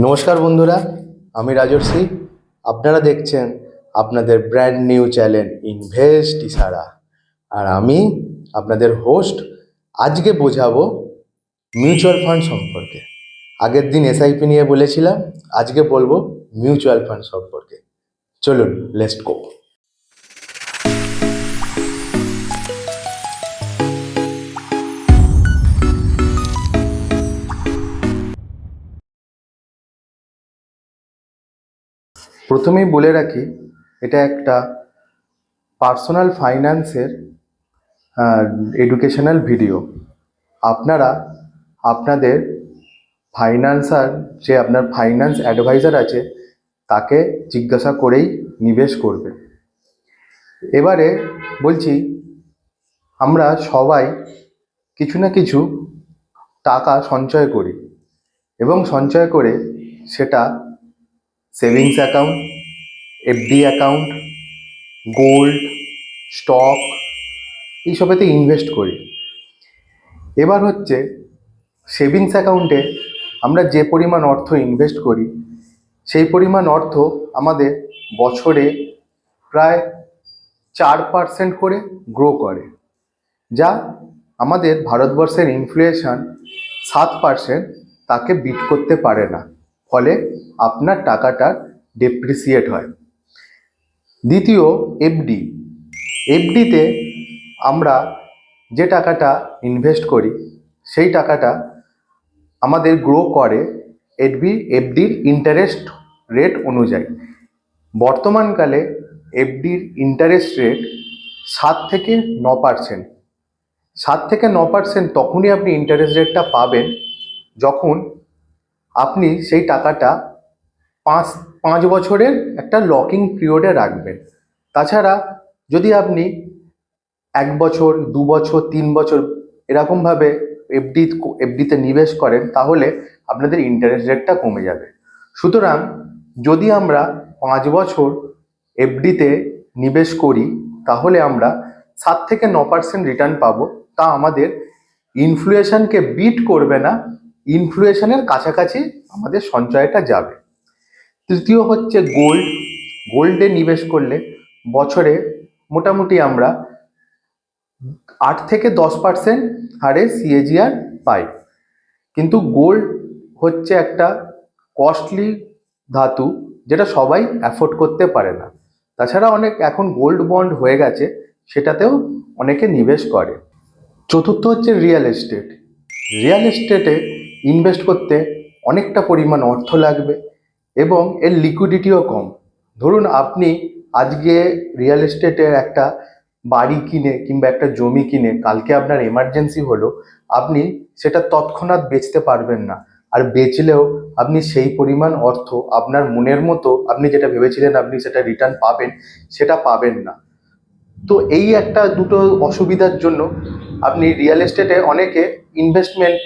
নমস্কার বন্ধুরা, আমি রাজর্ষি। আপনারা দেখছেন আপনাদের ব্র্যান্ড নিউ চ্যানেল ইনভেস্ট ইশারা। আর আমি আপনাদের হোস্ট। আজকে বোঝাবো মিউচুয়াল ফান্ড সম্পর্কে। আগের দিন এসআইপি নিয়ে বলেছিলাম, আজকে বলবো মিউচুয়াল ফান্ড সম্পর্কে। চলুন, লেটস গো। প্রথমেই বলে রাখি, এটা একটা পার্সোনাল ফাইন্যান্সের এডুকেশনাল ভিডিও। আপনারা আপনাদের আপনার ফাইন্যান্স অ্যাডভাইজার আছে তাকে জিজ্ঞাসা করেই নিবেশ করবে। এবারে বলছি, আমরা সবাই কিছু না কিছু টাকা সঞ্চয় করি এবং সঞ্চয় করে সেটা savings account, FD account, gold, stock এইসবেতে ইনভেস্ট করি। এবার হচ্ছে, সেভিংস অ্যাকাউন্টে আমরা যে পরিমাণ অর্থ ইনভেস্ট করি সেই পরিমাণ অর্থ আমাদের বছরে প্রায় 4% করে গ্রো করে, যা আমাদের ভারতবর্ষের ইনফ্লেশন 7% তাকে বিট করতে পারে না। ফলে আপনার টাকাটা ডেপ্রিসিয়েট হয়। দ্বিতীয়, এফডি। এফডিতে আমরা যে টাকাটা ইনভেস্ট করি সেই টাকাটা আমাদের গ্রো করে এফডির ইন্টারেস্ট রেট অনুযায়ী। বর্তমানকালে এফডির ইন্টারেস্ট রেট 7 থেকে 9%। 7 থেকে 9% তখনই আপনি ইন্টারেস্ট রেটটা পাবেন যখন আপনি সেই টাকাটা পাঁচ পাঁচ বছরের একটা লকিং পিরিয়ডে রাখবেন। তাছাড়া যদি আপনি 1 বছর, 2 বছর, 3 বছর এরকমভাবে এফডিতে নিবেশ করেন তাহলে আপনাদের ইন্টারেস্ট রেটটা কমে যাবে। সুতরাং যদি আমরা 5 বছর এফডিতে নিবেশ করি তাহলে আমরা 7 থেকে 9% রিটার্ন পাবো। তা আমাদের ইনফ্লেশনকে বিট করবে না, ইনফ্লেশনের কাছাকাছি আমাদের সঞ্চয়টা যাবে। তৃতীয় হচ্ছে গোল্ড। গোল্ডে নিবেশ করলে বছরে মোটামুটি আমরা 8 থেকে 10% হারে সিএজিআর পাই। কিন্তু গোল্ড হচ্ছে একটা কস্টলি ধাতু, যেটা সবাই অ্যাফোর্ড করতে পারে না। তাছাড়া অনেক এখন গোল্ড বন্ড হয়ে গেছে, সেটাতেও অনেকে নিবেশ করে। চতুর্থ হচ্ছে রিয়েল এস্টেট। রিয়েল এস্টেটে ইনভেস্ট করতে অনেকটা পরিমাণ অর্থ লাগবে এবং এর লিকুইডিটিও কম। ধরুন আপনি আজকে রিয়েল এস্টেটের একটা বাড়ি কিনে কিংবা একটা জমি কিনে কালকে আপনার এমার্জেন্সি হলো, আপনি সেটা তৎক্ষণাৎ বেচতে পারবেন না। আর বেচলেও আপনি সেই পরিমাণ অর্থ আপনার মনের মতো আপনি যেটা ভেবেছিলেন আপনি সেটা রিটার্ন পাবেন, সেটা পাবেন না। তো এই একটা দুটো অসুবিধার জন্য আপনি রিয়েল এস্টেটে অনেকে ইনভেস্টমেন্ট,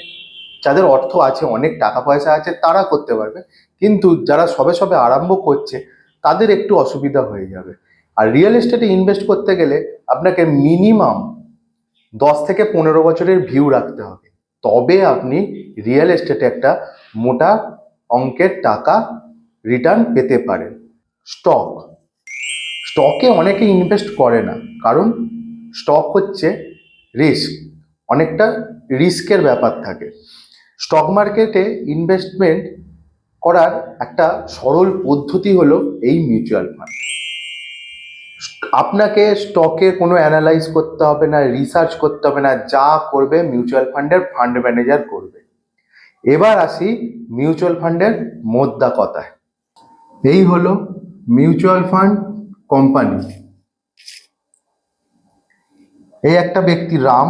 যাদের অর্থ আছে, অনেক টাকা পয়সা আছে, তারা করতে পারবে। কিন্তু যারা সবে সবে আরম্ভ করছে তাদের একটু অসুবিধা হয়ে যাবে। আর রিয়েল এস্টেটে ইনভেস্ট করতে গেলে আপনাকে মিনিমাম 10 থেকে 15 বছরের ভিউ রাখতে হবে, তবে আপনি রিয়েল এস্টেটে একটা মোটা অঙ্কের টাকা রিটার্ন পেতে পারেন। স্টক। স্টকে অনেকে ইনভেস্ট করে না, কারণ স্টক হচ্ছে রিস্ক, অনেকটা রিস্কের ব্যাপার থাকে। স্টক মার্কেটে ইনভেস্টমেন্ট করার একটা সরল পদ্ধতি হলো এই মিউচুয়াল ফান্ড। আপনাকে স্টকে কোনো অ্যানালাইজ করতে হবে না, রিসার্চ করতে হবে না, যা করবে মিউচুয়াল ফান্ডের ফান্ড ম্যানেজার করবে। এবার আসি মিউচুয়াল ফান্ডের মোদ্দা কথায়। এই হলো মিউচুয়াল ফান্ড কোম্পানি। এই একটা ব্যক্তি রাম,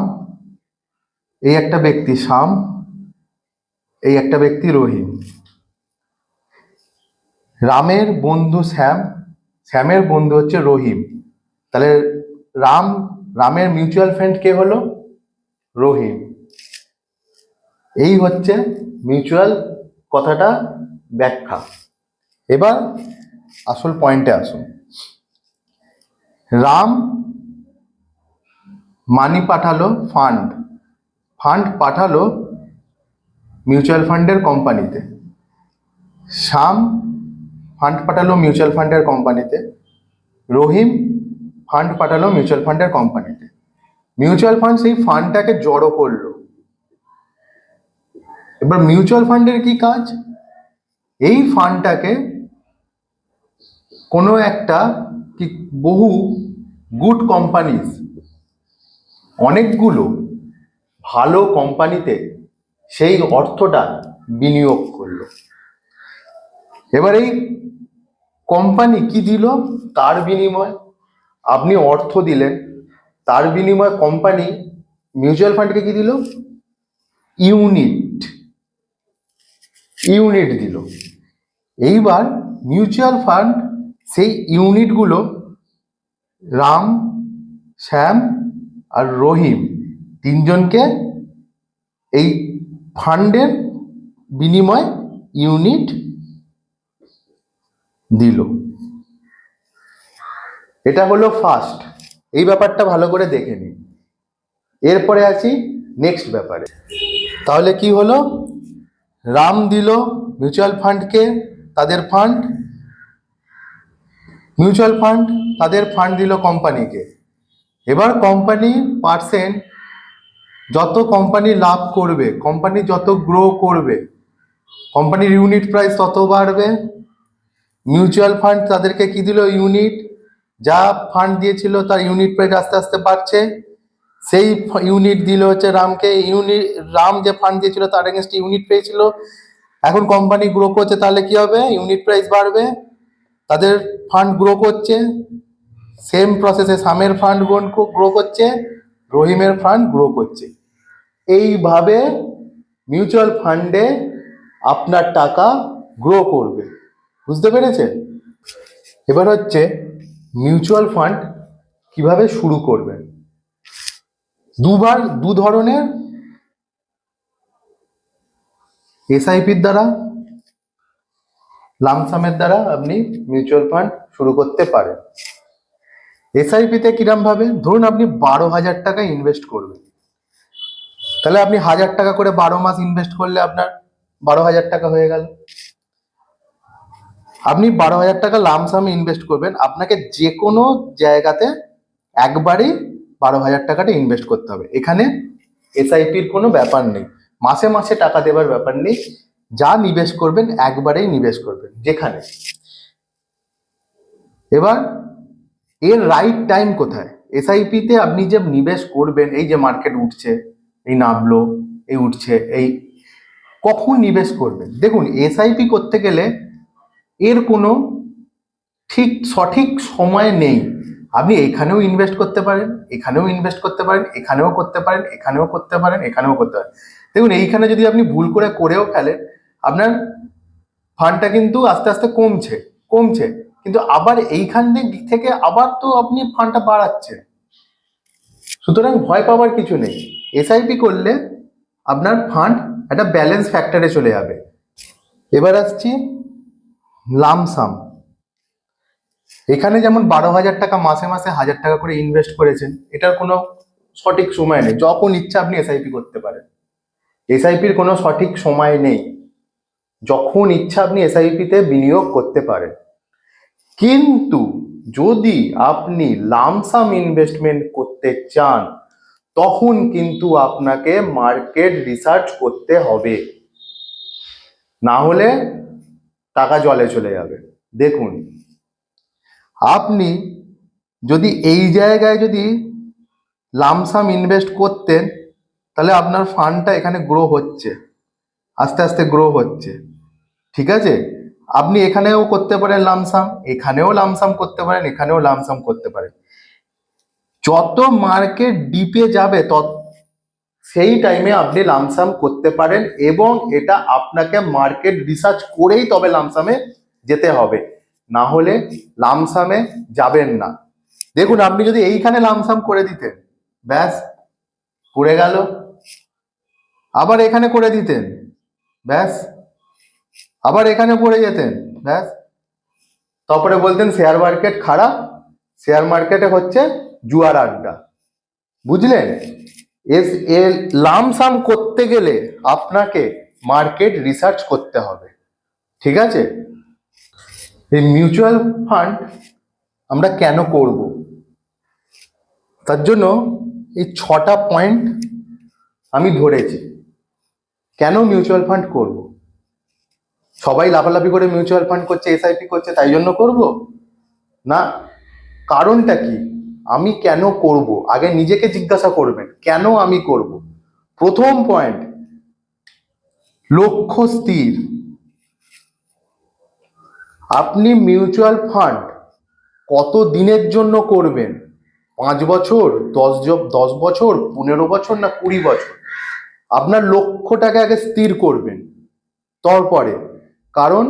এই একটা ব্যক্তি শ্যাম, এই একটা ব্যক্তি রহিম। রামের বন্ধু শ্যাম, শ্যামের বন্ধু হচ্ছে রহিম। তাহলে রামের মিউচুয়াল ফ্রেন্ড কে হলো? রহিম। এই হচ্ছে মিউচুয়াল কথাটা ব্যাখ্যা। এবার আসল পয়েন্টে আসুন। রাম মানি পাঠালো ফান্ড, ফান্ড পাঠালো মিউচুয়াল ফান্ডের কোম্পানিতে। শ্যাম ফান্ড পাঠালো মিউচুয়াল ফান্ডের কোম্পানিতে, রহিম ফান্ড পাঠালো মিউচুয়াল ফান্ডের কোম্পানিতে। মিউচুয়াল ফান্ড সেই ফান্ডটাকে জড়ো করলো। এবার মিউচুয়াল ফান্ডের কি কাজ? এই ফান্ডটাকে কোনো একটা কি বহু গুড কোম্পানিজ, অনেকগুলো ভালো কোম্পানিতে সেই অর্থটা বিনিয়োগ করলো। এবার এই কোম্পানি কি দিল? তার বিনিময় আপনি অর্থ দিলেন, তার বিনিময়ে কোম্পানি মিউচুয়াল ফান্ডকে কি দিল? ইউনিট দিল। এইবার মিউচুয়াল ফান্ড সেই ইউনিটগুলো রাম, শ্যাম আর রহিম তিনজনকে এই ফান্ডের বিনিময় ইউনিট দিল। এটা হলো ফার্স্ট। এই ব্যাপারটা ভালো করে দেখে নিন। এরপরে আছি নেক্সট ব্যাপারে। তাহলে কি হলো? রাম দিল মিউচুয়াল ফান্ডকে তাদের ফান্ড, মিউচুয়াল ফান্ড তাদের ফান্ড দিল কোম্পানিকে। এবার কোম্পানি পার্সেন্ট, যত কোম্পানি লাভ করবে, কোম্পানি যত গ্রো করবে, কোম্পানির ইউনিট প্রাইস তত বাড়বে। মিউচুয়াল ফান্ড তাদেরকে কি দিল? ইউনিট। যা ফান্ড দিয়েছিল তার ইউনিট প্রাইস আস্তে আস্তে বাড়ছে, সেই ইউনিট দিল হচ্ছে রামকে। রাম যে ফান্ড দিয়েছিল তার এগেনস্টে ইউনিট পেয়েছিল। এখন কোম্পানি গ্রো করছে, তাহলে কি হবে? ইউনিট প্রাইস বাড়বে, তাদের ফান্ড গ্রো করছে। সেম প্রসেসে শ্যামের ফান্ড গ্রো করছে, রহিমের ফান্ড গ্রো করছে। এইভাবে মিউচুয়াল ফান্ডে আপনার টাকা গ্রো করবে। বুঝতে পেরেছেন? এবার হচ্ছে মিউচুয়াল ফান্ড কিভাবে শুরু করবেন। দু ধরনের এসআইপির দ্বারা, লামসামের দ্বারা আপনি মিউচুয়াল ফান্ড শুরু করতে পারেন। এসআইপিতে কিরম ভাবে? ধরুন আপনি 12,000 টাকা ইনভেস্ট করবেন, তাহলে আপনি 1,000 টাকা করে 12 মাস ইনভেস্ট করলে আপনার 12,000 টাকা হয়ে গেল। আপনি 12,000 টাকা লামসামে ইনভেস্ট করবেন, আপনাকে যে কোনো জায়গাতে একবারেই 12,000 টাকাটা ইনভেস্ট করতে হবে। এখানে এসআইপির কোনো ব্যাপার নেই, মাসে মাসে টাকা দেওয়ার ব্যাপার নেই। যা নিবেশ করবেন একবারেই নিবেশ করবেন যেখানে। এবার এর রাইট টাইম কোথায়? এসআইপিতে আপনি যে নিবেশ করবেন, এই যে মার্কেট উঠছে, এই নামলো, এই উঠছে, এই কখন নিবেশ করবেন? দেখুন, এসআইপি করতে গেলে এর কোনো সঠিক সময় নেই। আপনি এখানেও ইনভেস্ট করতে পারেন, এখানেও ইনভেস্ট করতে পারেন, এখানেও করতে পারেন, এখানেও করতে পারেন, এখানেও করতে পারেন। দেখুন, এইখানে যদি আপনি ভুল করেও ফেলেন, আপনার ফান্ডটা কিন্তু আস্তে আস্তে কমছে, কিন্তু আবার এইখান থেকে আবার তো আপনি ফান্ডটা বাড়াচ্ছেন। সুতরাং ভয় পাওয়ার কিছু নেই। এসআইপি করলে আপনার ফান্ড একটা ব্যালেন্স ফ্যাক্টরে চলে যাবে। এবার আসছি লামসাম। এখানে যেমন 12,000 টাকা মাসে মাসে 1,000 টাকা করে ইনভেস্ট করেছেন, এটার কোনো সঠিক সময় নেই। যখন ইচ্ছা আপনি এসআইপি করতে পারেন। এসআইপির কোনো সঠিক সময় নেই, যখন ইচ্ছা আপনি এসআইপিতে বিনিয়োগ করতে পারেন। কিন্তু যদি আপনি লামসাম ইনভেস্টমেন্ট করতে চান, তখন কিন্তু আপনাকে মার্কেট রিসার্চ করতে হবে, না হলে টাকা জলে চলে যাবে। দেখুন, আপনি যদি এই জায়গায় যদি লামসাম ইনভেস্ট করতেন, তাহলে আপনার ফান্ডটা এখানে গ্রো হচ্ছে, আস্তে আস্তে গ্রো হচ্ছে, ঠিক আছে? আপনি এখানেও করতে পারেন লামসাম, এখানেও লামসাম করতে পারেন, এখানেও লামসাম করতে পারেন। যত মার্কেট ডিপে যাবে সেই টাইমে আপনি লামসাম করতে পারেন, এবং এটা আপনাকে মার্কেট রিসার্চ করেই তবে লামসামে যেতে হবে, না হলে লামসামে যাবেন না। দেখুন, আপনি যদি এইখানে লামসাম করে দিতেন, ব্যাস পড়ে গেল। আবার এখানে করে দিতেন, ব্যাস আবার এখানে পড়ে যেতেন, ব্যাস। তারপরে বলতেন শেয়ার মার্কেট খারাপ, শেয়ার মার্কেটে হচ্ছে জুয়ার আড্ডা। বুঝলেন? লামসাম করতে গেলে আপনাকে মার্কেট রিসার্চ করতে হবে, ঠিক আছে? এই মিউচুয়াল ফান্ড আমরা কেন করব, তার জন্য এই 6টা পয়েন্ট আমি ধরেছি। কেন মিউচুয়াল ফান্ড করব? সবাই লাফালাফি করে মিউচুয়াল ফান্ড করছে, এসআইপি করছে, তাই জন্য করব না। কারণটা কি, আমি কেন করব, আগে নিজেকে জিজ্ঞাসা করবেন কেন আমি করব। প্রথম পয়েন্ট, লক্ষ্য স্থির। আপনি মিউচুয়াল ফান্ড কত দিনের জন্য করবেন? 5 বছর, 10 বছর, 15 বছর, না 20 বছর? আপনার লক্ষ্যটাকে আগে স্থির করবেন তারপরে। কারণ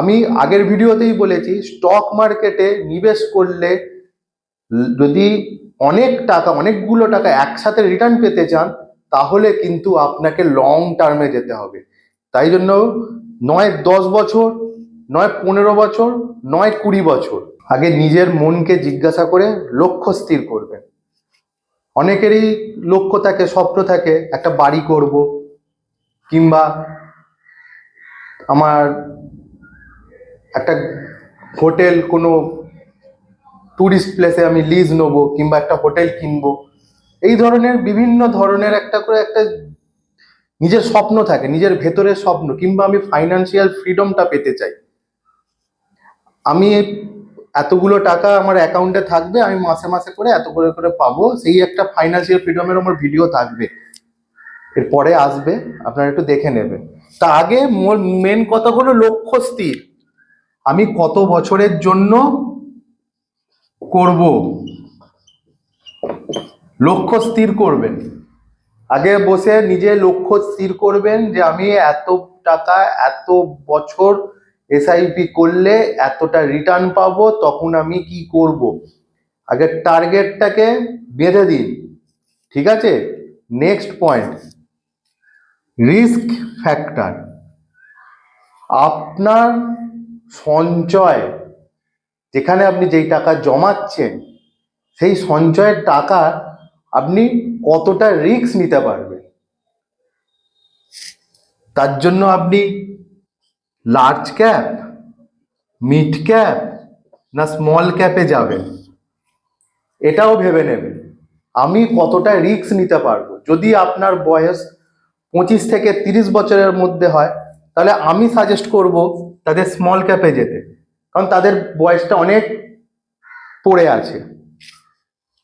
আমি আগের ভিডিওতেই বলেছি, স্টক মার্কেটে নিবেশ করলে যদি অনেকগুলো টাকা একসাথে রিটার্ন পেতে চান, তাহলে কিন্তু আপনাকে লং টার্মে যেতে হবে। তাই জন্য নয় 10 বছর, নয় 15 বছর, নয় 20 বছর, আগে নিজের মনকে জিজ্ঞাসা করে লক্ষ্য স্থির করবেন। অনেকেরই লক্ষ্য থাকে, স্বপ্ন থাকে, একটা বাড়ি করব, কিংবা আমার একটা হোটেল, কোনো ট্যুরিস্ট প্লেসে আমি লিজ নেবো, কিংবা একটা হোটেল কিনবো। এই ধরনের বিভিন্ন ধরনের একটা করে একটা নিজের স্বপ্ন থাকে, নিজের ভেতরের স্বপ্ন। কিংবা আমি ফাইন্যান্সিয়াল ফ্রিডমটা পেতে চাই, আমি এতগুলো টাকা আমার অ্যাকাউন্টে থাকবে, আমি মাসে মাসে করে এত করে করে পাবো, সেই একটা ফাইন্যান্সিয়াল ফ্রিডমের আমার ভিডিও থাকবে, এরপরে আসবে, আপনারা একটু দেখে নেবেন। তা আগে মেন কথা হলো লক্ষ্য স্থির। আমি কত বছরের জন্য করব, লক্ষ্য স্থির করবেন। আগে বসে নিজে লক্ষ্য স্থির করবেন যে আমি এত টাকা এত বছর এসআইপি করলে এতটা রিটার্ন পাবো, তখন আমি কি করব। আগে টার্গেটটাকে বেঁধে দিন, ঠিক আছে? Next point, risk factor. আপনার সঞ্চয়, যেখানে আপনি যেই টাকা জমাচ্ছেন, সেই সঞ্চয়ের টাকা আপনি কতটা রিস্ক নিতে পারবেন। তার জন্য আপনি লার্জ ক্যাপ, মিড ক্যাপ, না স্মল ক্যাপে যাবেন, এটাও ভেবে নেবেন। আমি কতটা রিস্ক নিতে পারবো। যদি আপনার বয়স 25 থেকে 30 বছরের মধ্যে হয়, তাহলে আমি সাজেস্ট করব তাদের স্মল ক্যাপে যেতে, কারণ তাদের বয়সটা অনেক পড়ে আছে।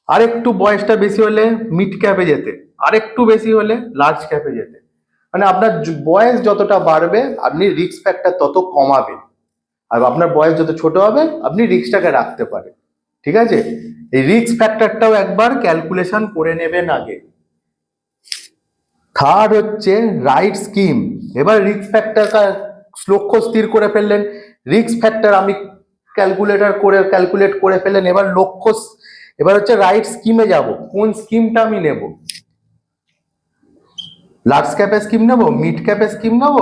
আরেকটু বয়সটা বেশি হলে মিড ক্যাপে যেতে, আরেকটু বেশি হলে লার্জ ক্যাপে যেতে। মানে আপনার বয়স যতটা বাড়বে, আপনি রিস্ক ফ্যাক্টর তত কমাবেন। আর আপনার বয়স যত ছোট হবে, আপনি রিস্কটাকে রাখতে পারেন। ঠিক আছে? এই রিস্ক ফ্যাক্টরটাও একবার ক্যালকুলেশন করে নেবেন আগে। থার্ড হচ্ছে রাইট স্কিম। এবার রিস্ক ফ্যাক্টর লক্ষ্য স্থির করে ফেললেন, রিস্ক ফ্যাক্টর আমি ক্যালকুলেট করে ফেললেন। এবার হচ্ছে রাইট স্কিমে যাব। কোন স্কিমটা আমি নেব? লার্জ ক্যাপের স্কিম নেব, মিড ক্যাপের স্কিম নেব,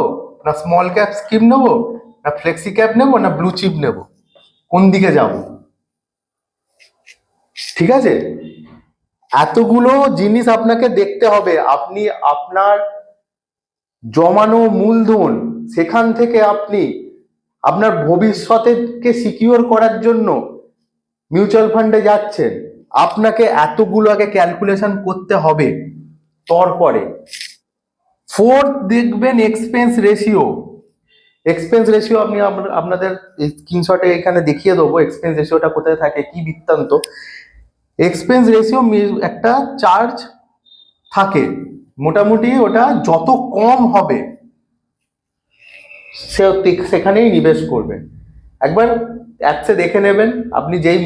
না স্মল ক্যাপ স্কিম নেব, না ফ্লেক্সি ক্যাপ নেব, না ব্লু চিপ নেব? কোন দিকে যাব? ঠিক আছে? এতগুলো জিনিস আপনাকে দেখতে হবে। আপনি আপনার জমানো মূলধন, সেখান থেকে আপনি আপনার ভবিষ্যৎকে সিকিউর করার জন্য মিউচুয়াল ফান্ডে যাচ্ছেন, আপনাকে এতগুলো আগে ক্যালকুলেশন করতে হবে। তারপরে ফোর্থ দেখবেন এক্সপেন্স রেশিও। এক্সপেন্স রেশিও আমি আপনাদের স্ক্রিনশটে এখানে দেখিয়ে দেবো এক্সপেন্স রেশিওটা কোথায় থাকে, কি বৃত্তান্ত। এক্সপেন্স রেশিও একটা চার্জ থাকে, মোটামুটি ওটা যত কম হবে সেখানেই নিবেশ করবেন। একবার অ্যাপসে দেখে নেবেন, আপনি যেই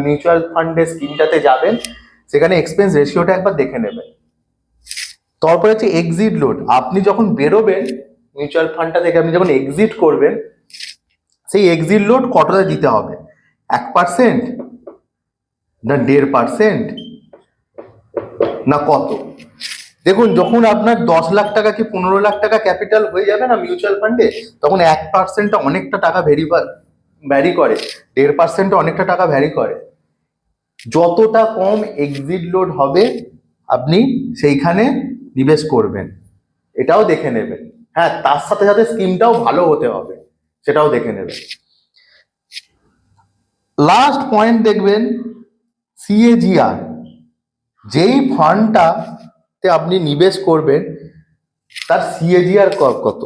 মিউচুয়াল ফান্ডের স্কিমটাতে যাবেন, সেখানে এক্সপেন্স রেশিওটা একবার দেখে নেবেন। তারপরে হচ্ছে এক্সিট লোড। আপনি যখন বেরোবেন মিউচুয়াল ফান্ডটা থেকে, আপনি যখন এক্সিট করবেন, সেই এক্সিট লোড কতটা দিতে হবে? 1%, না 1.5%, না কত? দেখুন, যখন আপনার 10 লাখ টাকা কি 15 লাখ টাকা ক্যাপিটাল হয়ে যাবে না মিউচুয়াল ফান্ডে, তখন 1%টা অনেকটা টাকা ভ্যারি করে, 1.5%টা অনেকটা টাকা ভ্যারি করে। যতটা কম এক্সিট লোড হবে, আপনি সেইখানে নিবেশ করবেন, এটাও দেখে নেবেন। হ্যাঁ, তার সাথে সাথে স্কিমটাও ভালো হতে হবে। সেটাও দেখে নেবেন। লাস্ট পয়েন্ট দেখবেন সিএজিআর, যেই ফান্ডটাতে আপনি নিবেশ করবেন তার সিএজিআর কত,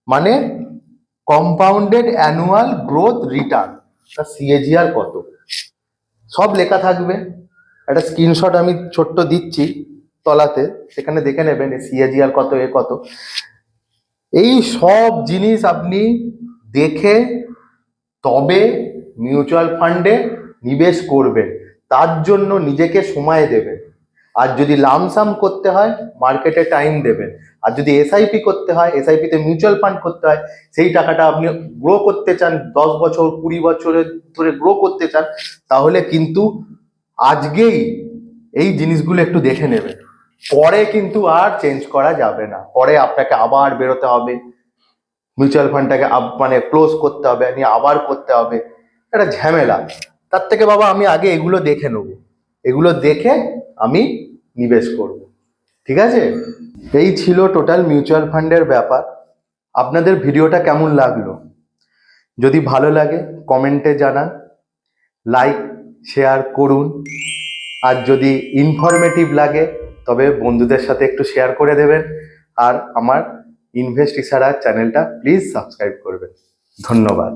মানে কম্পাউন্ডেড অ্যানুয়াল গ্রোথ রিটার্ন, তার সিএজিআর কত, সব লেখা থাকবে। একটা স্ক্রিনশট আমি ছোট্ট দিচ্ছি তলাতে, সেখানে দেখে নেবেন সিএজিআর কত, এ কত। এই সব জিনিস আপনি দেখে তবে মিউচুয়াল ফান্ডে নিবেশ করবেন, তার জন্য নিজেকে সময় দেবেন। আর যদি লামসাম করতে হয় মার্কেটে টাইম দেবেন, আর যদি এসআইপি করতে হয়, এসআইপিতে মিউচুয়াল ফান্ড করতে হয়, সেই টাকাটা আপনি গ্রো করতে চান, 10 বছর 20 বছরের ধরে গ্রো করতে চান, তাহলে কিন্তু আজকেই এই জিনিসগুলো একটু দেখে নেবেন। পরে কিন্তু আর চেঞ্জ করা যাবে না, পরে আপনাকে আবার বেরোতে হবে, মিউচুয়াল ফান্ডটাকে মানে ক্লোজ করতে হবে, নিয়ে আবার করতে হবে, একটা ঝামেলা। তার থেকে বাবা আমি আগে এগুলো দেখে নেবো, এগুলো দেখে আমি নিবেশ করব। ঠিক আছে, এই ছিল টোটাল মিউচুয়াল ফান্ডের ব্যাপার। আপনাদের ভিডিওটা কেমন লাগলো? যদি ভালো লাগে কমেন্টে জানান, লাইক শেয়ার করুন, আর যদি ইনফরমেটিভ লাগে তবে বন্ধুদের সাথে একটু শেয়ার করে দেবেন। আর আমার ইনভেস্ট ইশারা চ্যানেলটা প্লিজ সাবস্ক্রাইব করবেন। ধন্যবাদ।